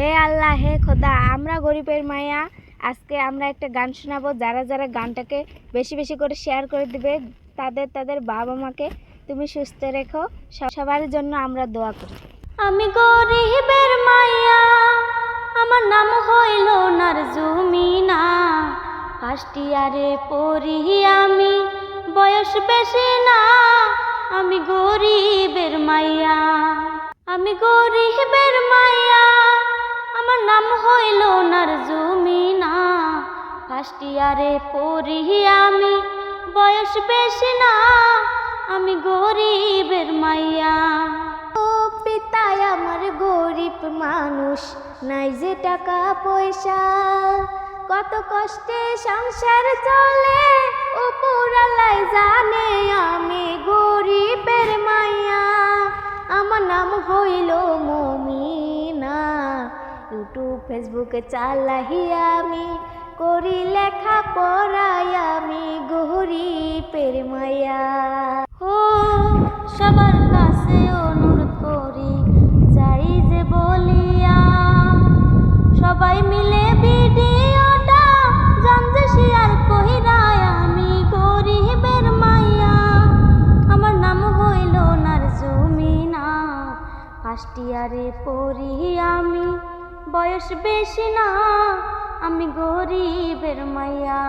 হে আল্লাহ, হে খোদা, আমরা গরিবের মায়া। আজকে আমরা একটা গান শোনাবো। যারা যারা গানটাকে বেশি বেশি করে শেয়ার করে দিবে, তাদের বাবা মাকে তুমি সুস্থ রেখো। সবার জন্য আমরা দোয়া করি। আমি গরিবের মায়া, আমার নাম হইল নারজুমিনা। ফার্স্ট ইয়ারে পড়ি আমি, বয়স বেশি না। আমি গরিবের মাইয়া, আমি গরিবের মাইয়া, আমার নাম হইল নারজুমিনা। ফার্স্ট ইয়ারে পড়ি আমি, বয়স বেশি না। আমি গরিবের মাইয়া। পিতায় আমার গরিব মানুষ, নাই যে টাকা পয়সা। কত কষ্টে সংসার চলে, উপরালাই জানে। আমি গরিবের মাইয়া, আমার নাম হইল মমিনা। ইউটিউব ফেসবুকে চালাই আমি, করি লেখা পড়াই। আমি গরিবের মাইয়া। ও সবার কাছে অনুরোধ করি, যাই যে বলিয়া, সবাই মিলে ভিডিওটা জানতে শেয়ার কইরা। আমি গরিবের মাইয়া, আমার নাম হইল নারজুমিনা। ফার্স্ট ইয়ারে পড়ি আমি, বয়স বেশি না। আমি গরিবের মাইয়া।